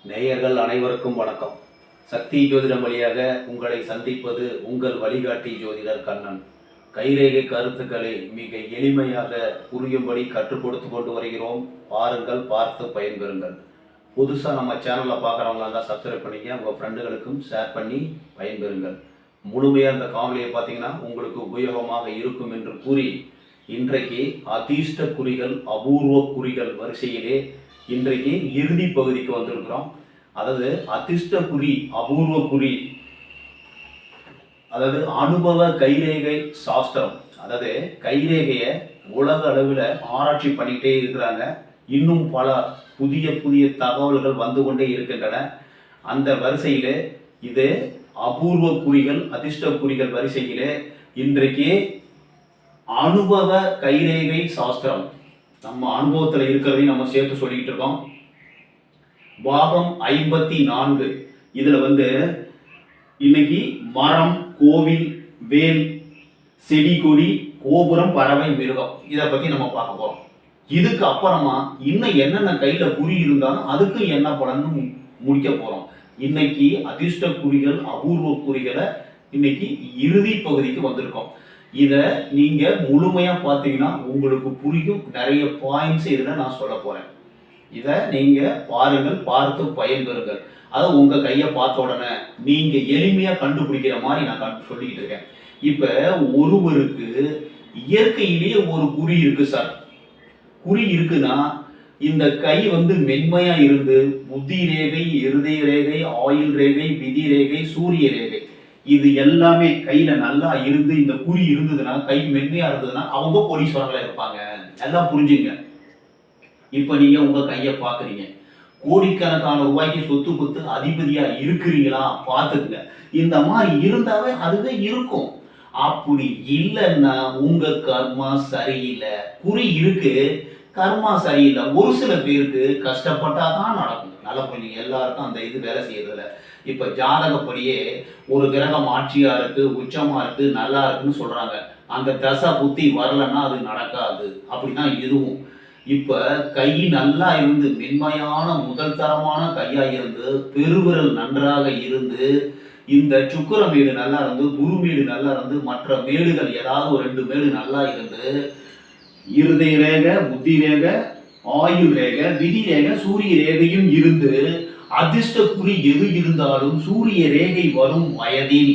நேயர்கள் அனைவருக்கும் வணக்கம். சக்தி ஜோதிடம் வழியாக உங்களை சந்திப்பது உங்கள் வழிகாட்டி ஜோதிடர் கண்ணன். கைரேகை கருத்துக்களை மிக எளிமையாக புரியும்படி கற்றுக் கொடுத்து கொண்டு வருகிறோம். பாருங்கள், பார்த்து பயன்பெறுங்கள். புதுசாக நம்ம சேனலில் பார்க்குறவங்களா இருந்தால் சப்ஸ்கிரைப் பண்ணிக்க, உங்கள் ஃப்ரெண்டுகளுக்கும் ஷேர் பண்ணி பயன்பெறுங்கள். முழுமையாக இந்த காணொலியை பார்த்தீங்கன்னா உங்களுக்கு உபயோகமாக இருக்கும் என்று கூறி, இன்றைக்கு அதிர்ஷ்ட குறிகள் அபூர்வ குறிகள் வரிசையிலே இன்றைக்கு இறுதி பகுதிக்கு வந்திருக்கிறோம். அதாவது அதிர்ஷ்ட குறி அபூர்வ குறி, அதாவது அனுபவ கைரேகை சாஸ்திரம். அதாவது கைரேகையை உலக அளவில் ஆராய்ச்சி பண்ணிக்கிட்டே இருக்கிறாங்க. இன்னும் பல புதிய புதிய தகவல்கள் வந்து கொண்டே இருக்கின்றன. அந்த வரிசையில் இது அபூர்வ குறிகள் அதிர்ஷ்ட குறிகள் வரிசையிலே இன்றைக்கு அனுபவ கைரேகை சாஸ்திரம், நம்ம அனுபவத்தில் இருக்கிறதையும் நம்ம சேர்த்து சொல்லிக்கிட்டு இருக்கோம். பாகம் 54. இதுல இன்னைக்கு மரம், கோவில், வேல், செடி, கொடி, கோபுரம், பறவை, மிருகம் இதை பத்தி நம்ம பார்க்க போறோம். இதுக்கு அப்புறமா இன்னும் என்னென்ன கையில குறி இருந்தாலும் அதுக்கு என்ன பலன்னு முடிக்க போறோம். இன்னைக்கு அதிர்ஷ்ட குறிகள் அபூர்வ குறிகளை இன்னைக்கு இறுதி பகுதிக்கு வந்திருக்கோம். இதை நீங்க முழுமையா பார்த்தீங்கன்னா உங்களுக்கு புரியும். நிறைய பாயிண்ட்ஸ் இதுல நான் சொல்ல போறேன். இதை நீங்க பாருங்கள், பார்த்து பயன்பெறுங்கள். அதை உங்க கையை பார்த்த உடனே நீங்க எளிமையா கண்டுபிடிக்கிற மாதிரி நான் சொல்லிக்கிட்டு இருக்கேன். இப்ப ஒருவருக்கு இயற்கையிலேயே ஒரு குறி இருக்கு சார். குறி இருக்குன்னா இந்த கை மென்மையா இருந்து புத்தி ரேகை, இருதய ரேகை, ஆயுள் ரேகை, விதி ரேகை, சூரிய ரேகை, இது எல்லாமே கையில நல்லா இருந்து இந்த குறி இருந்ததுன்னா, கை மென்மையா இருந்ததுன்னா அவங்க கோடீஸ்வரங்களா இருப்பாங்க. எல்லாம் புரிஞ்சுங்க. இப்ப நீங்க உங்க கையை பாக்குறீங்க, கோடிக்கணக்கான ரூபாய்க்கு சொத்து பத்து அதிபதியா இருக்கிறீங்களா பார்த்துக்குங்க. இந்த மாதிரி இருந்தாவே அதுவே இருக்கும். அப்படி இல்லைன்னா உங்க கர்மா சரியில்லை. குறி இருக்கு, கர்மா சரியில்லை. ஒரு சில பேருக்கு கஷ்டப்பட்டாதான் நடக்கும். நல்லா புரிஞ்சுங்க. எல்லாருக்கும் அந்த இது வேலை செய்யறதில்ல. இப்ப ஜாதகப்படியே ஒரு கிரகம் ஆட்சியா இருக்கு, உச்சமா இருக்கு, நல்லா இருக்குன்னு சொல்றாங்க. அந்த தசை புத்தி வரலன்னா அது நடக்காது. அப்படிதான் இதுவும். இப்ப கை நல்லா இருந்து மென்மையான முதல் தரமான கையா இருந்து பெருவிரல் நன்றாக இருந்து இந்த சுக்கிர மேடு நல்லா இருந்து குரு மேடு நல்லா இருந்து மற்ற மேடுகள் ஏதாவது ஒரு 2 மேடு நல்லா இருந்து இருதய ரேகை, புத்தி ரேகை, ஆயுள் ரேகை, விதி ரேகை, சூரிய ரேகையும் இருந்து அதிர்ஷ்ட குறி எது இருந்தாலும் சூரிய ரேகை வரும் வயதில்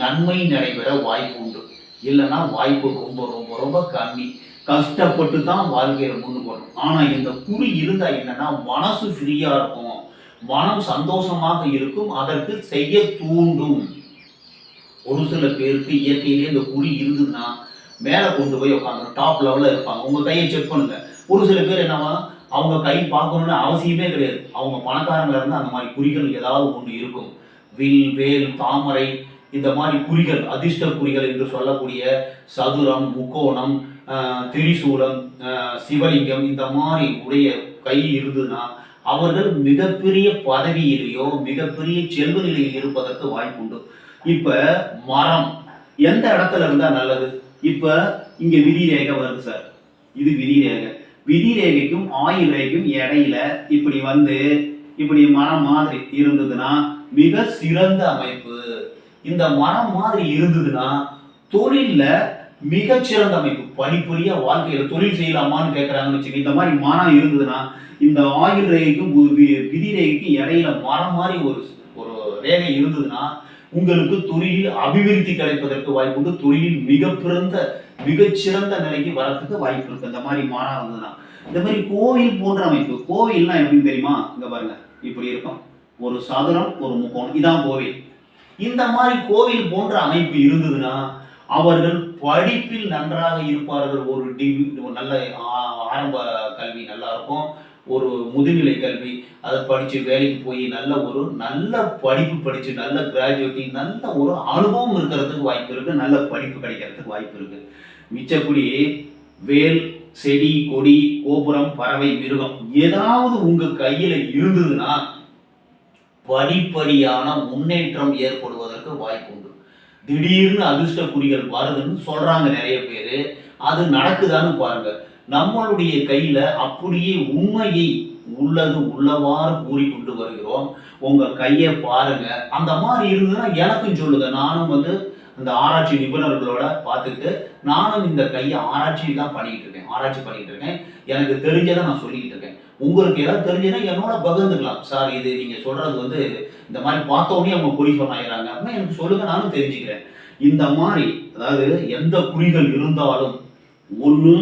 நன்மை நடைபெற வாய்ப்பு உண்டு. இல்லைன்னா வாய்ப்பு ரொம்ப ரொம்ப ரொம்ப கம்மி. கஷ்டப்பட்டு தான் வாழ்க்கையில முன்னுக்கு வரும். ஆனா இந்த குறி இருந்தா என்னன்னா மனசு ஃப்ரீயா இருக்கும், மனம் சந்தோஷமாக இருக்கும், அதற்கு செய்ய தூண்டும். ஒரு சில பேருக்கு இயற்கையிலே இந்த குறி இருந்ததுன்னா மேல கொண்டு போய் உட்காந்து டாப் லெவல்ல இருப்பாங்க. உங்க கையை செக் பண்ணுங்க. ஒரு சில பேர் என்னவா, அவங்க கை பார்க்கணும்னு அவசியமே கிடையாது. அவங்க பணக்காரங்க இருந்து அந்த மாதிரி குறிகள் ஏதாவது ஒன்று இருக்கும். வில், வேல், தாமரை, இந்த மாதிரி குறிகள் அதிர்ஷ்ட குறிகள் என்று சொல்லக்கூடிய சதுரம், முக்கோணம், திரிசூலம், சிவலிங்கம், இந்த மாதிரி உடைய கை இருந்ததுன்னா அவர்கள் மிகப்பெரிய பதவியிலேயோ மிகப்பெரிய செல்வ நிலையில் இருப்பதற்கு வாய்ப்பு உண்டு. இப்ப மரம் எந்த இடத்துல இருந்தா நல்லது? இப்ப இங்க விதி ரேகை வருது சார். இது விதி ரேகை. விதி ரேகைக்கும் ஆயுள் ரேகைக்கும் இடையில இப்படி மரம் மாதிரி இருந்ததுன்னா மிக சிறந்த அமைப்பு. இந்த மரம் மாதிரி இருந்ததுன்னா தொழில்ல மிகச்சிறந்த அமைப்பு. படிப்படியா வாழ்க்கையில தொழில் செய்யலாமான்னு கேட்கறாங்கன்னு வச்சுக்கோங்க. இந்த மாதிரி மரம் இருந்ததுன்னா இந்த ஆயுள் ரேகைக்கும் விதி ரேகைக்கும் இடையில மரம் மாதிரி ஒரு ரேகை இருந்ததுன்னா உங்களுக்கு தொழிலில் அபிவிருத்தி கிடைப்பதற்கு வாய்ப்பு உண்டு. தொழிலில் மிகச்சிறந்த நிலைக்கு வரத்துக்கு வாய்ப்பு இருக்கு. இந்த மாதிரி மரம் இருந்ததுன்னா. இந்த மாதிரி கோவில் போன்ற அமைப்பு. கோவில்னா எப்படின்னு தெரியுமா? இங்க பாருங்க, இப்படி இருக்கும். ஒரு சதுரம், ஒரு முக்கோணம், இதான் கோவில். இந்த மாதிரி கோவில் போன்ற அமைப்பு இருந்ததுன்னா அவர்கள் படிப்பில் நன்றாக இருப்பார்கள். ஒரு நல்ல ஆரம்ப கல்வி நல்லா இருக்கும், ஒரு முதுநிலை கல்வி அதை படிச்சு வேலைக்கு போய் நல்ல படிப்பு படிச்சு நல்ல கிராஜுவேட்டிங் நல்ல ஒரு அனுபவம் இருக்கிறதுக்கு வாய்ப்பு இருக்கு. நல்ல படிப்பு கிடைக்கிறதுக்கு வாய்ப்பு இருக்கு. மிச்சப்படி வேல், செடி, கொடி, கோபுரம், பறவை, மிருகம் ஏதாவது உங்க கையில இருந்ததுன்னா படிப்படியான முன்னேற்றம் ஏற்படுவதற்கு வாய்ப்பு உண்டு. திடீர்னு அதிர்ஷ்ட குறிகள் வருதுன்னு சொல்றாங்க நிறைய பேரு. அது நடக்குதான்னு பாருங்க. நம்மளுடைய கையில அப்படியே உள்ளது உள்ளவாறு கூறி கொண்டு வருகிறோம். உங்க கையை பாருங்க. அந்த மாதிரி இருந்ததுன்னா எனக்கும் சொல்லுங்க. நானும் வந்து அந்த ஆராய்ச்சி நிபுணர்களோட பார்த்துட்டு நானும் இந்த கையை ஆராய்ச்சி தான் பண்ணிட்டு இருக்கேன். ஆராய்ச்சி பண்ணிட்டு இருக்கேன். எனக்கு தெரிஞ்சதை நான் சொல்லிக்கிட்டு இருக்கேன். உங்களுக்கு ஏதாவது தெரிஞ்சதுன்னா என்னோட பகிர்ந்துக்கலாம். சார் இது நீங்க சொல்றது வந்து இந்த மாதிரி பார்த்தோன்னே அவங்க குறி சொன்னாயிராங்க அப்படின்னா எனக்கு சொல்லுங்க, நானும் தெரிஞ்சுக்கிறேன். இந்த மாதிரி அதாவது எந்த குறிகள் இருந்தாலும் ஒன்று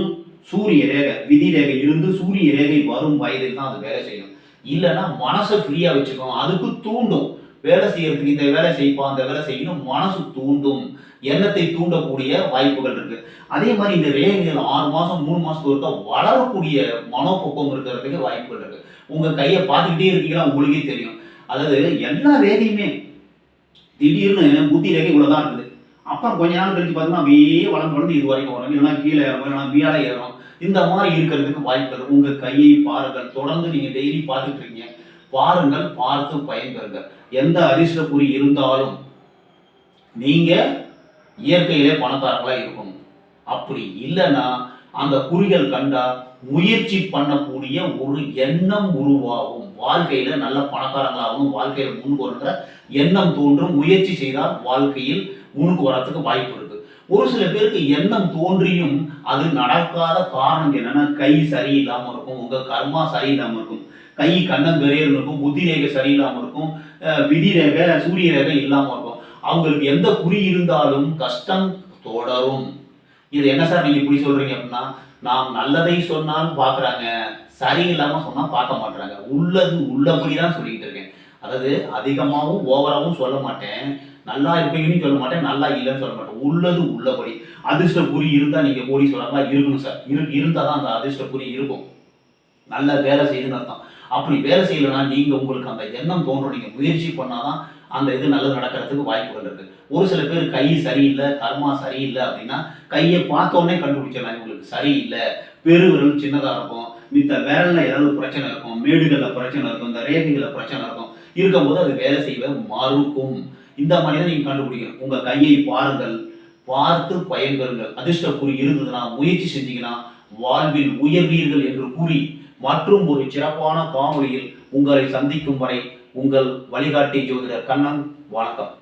சூரிய ரேகை விதி ரேகை இருந்து சூரிய ரேகை வரும் வயதில் தான் அது வேலை செய்யும். இல்லைன்னா மனசை ஃப்ரீயா வச்சுக்கோம். அதுக்கு தூண்டும். வேலை செய்யறதுக்கு இந்த வேலை செய்ப்பா அந்த வேலை செய்யணும் மனசு தூண்டும். எண்ணத்தை தூண்டக்கூடிய வாய்ப்புகள் இருக்கு. அதே மாதிரி இந்த ரேகைகள் 6 மாசம் 3 மாசத்துக்கு ஒருக்கா வளரக்கூடிய மனோபக்குவம் இருக்கிறதுக்கு வாய்ப்புகள் இருக்கு. உங்க கையை பார்த்துக்கிட்டே இருக்கீங்களா உங்களுக்கே தெரியும். அதாவது எல்லா ரேகையுமே திடீர்னு புத்தி ரேகை இவ்வளவுதான் இருக்குது. அப்புறம் கொஞ்ச நாள் கழிச்சு பார்த்தீங்கன்னா அப்படியே வளர்ந்து வளர்ந்து இது வரைக்கும் வரும். இல்லைன்னா கீழே ஏறும், இல்லைன்னா மேலே ஏறும். இந்த மாதிரி இருக்கிறதுக்கு வாய்ப்புகள். உங்க கையை பாருங்கள். தொடர்ந்து நீங்க டெய்லி பார்த்துட்டு இருக்கீங்க. பாருங்கள், பார்த்து பயன்பெறுங்கள். எந்த அதிர்ஷ்ட குறி இருந்தாலும் நீங்க இயற்கையிலே பணக்காரங்களா இருக்கணும். அப்படி இல்லைன்னா அந்த குறிகள் கண்டா முயற்சி பண்ணக்கூடிய ஒரு எண்ணம் உருவாகும். வாழ்க்கையில நல்ல பணக்காரங்களாகவும் வாழ்க்கையில முன்னுக்கு வருகிற எண்ணம் தோன்றும். முயற்சி செய்தால் வாழ்க்கையில் முன்னுக்கு வரத்துக்கு வாய்ப்பு இருக்கு. ஒரு சில பேருக்கு எண்ணம் தோன்றியும் அது நடக்காத காரணம் என்னன்னா கை சரியில்லாம இருக்கும், உங்க கர்மா சரியில்லாம இருக்கும், கை கண்ணம் பெரியர் இருக்கும், புத்தி ரேகை சரியில்லாம இருக்கும், விதி ரேகை சூரிய ரேகை இல்லாம இருக்கும். அவங்களுக்கு எந்த குறி இருந்தாலும் கஷ்டம் தொடரும். இது என்ன சார் நீங்க இப்படி சொல்றீங்க அப்படின்னா, நாம் நல்லதை சொன்னால் பாக்குறாங்க, சரியில்லாம சொன்னா பார்க்க மாட்டாங்க. உள்ளது உள்ளபடிதான் சொல்லிட்டு இருக்கேன். அதாவது அதிகமாகவும் ஓவராகவும் சொல்ல மாட்டேன், நல்லா இருப்பீங்கன்னு சொல்ல மாட்டேன், நல்லா இல்லைன்னு சொல்ல மாட்டேன். உள்ளது உள்ளபடி. அதிர்ஷ்ட குறி இருந்தா நீங்க கோடீஸ்வரங்களா இருக்கணும் சார். இருந்தாதான் அந்த அதிர்ஷ்ட குறி இருக்கும். நல்ல வேலை செய்யுதுன்னு அர்த்தம். அப்படி வேலை செய்யலைன்னா நீங்க உங்களுக்கு அந்த எண்ணம் தோன்றும். நீங்க முயற்சி பண்ணாதான் அந்த இது நல்லது நடக்கிறதுக்கு வாய்ப்புகள் இருக்கு. ஒரு சில பேர் கை சரியில்லை, கர்மா சரியில்லை அப்படின்னா கையை பார்த்தோன்னே கண்டுபிடிச்சிடலாம் இவங்களுக்கு சரியில்லை. பெருவிரல் சின்னதா இருக்கும், மித்த விரல்ல ஏதாவது பிரச்சனை இருக்கும், மேடுகள்ல பிரச்சனை இருக்கும், இந்த ரேகைகள்ல பிரச்சனை இருக்கும். இருக்கும்போது அது வேலை செய்ய மறுக்கும். இந்த மாதிரி தான் நீங்க கண்டுபிடிக்கணும். உங்க கையை பாருங்கள், பார்த்து பயன்பெறுங்கள். அதிர்ஷ்ட குறி இருந்ததுன்னா முயற்சி செஞ்சீங்கன்னா வாழ்வில் உயர்வீர்கள் என்று கூறி மற்றும் ஒரு சிறப்பான காணொளியில் உங்களை சந்திக்கும் வரை உங்கள் வழிகாட்டி ஜோதிடர் கண்ணன். வணக்கம்.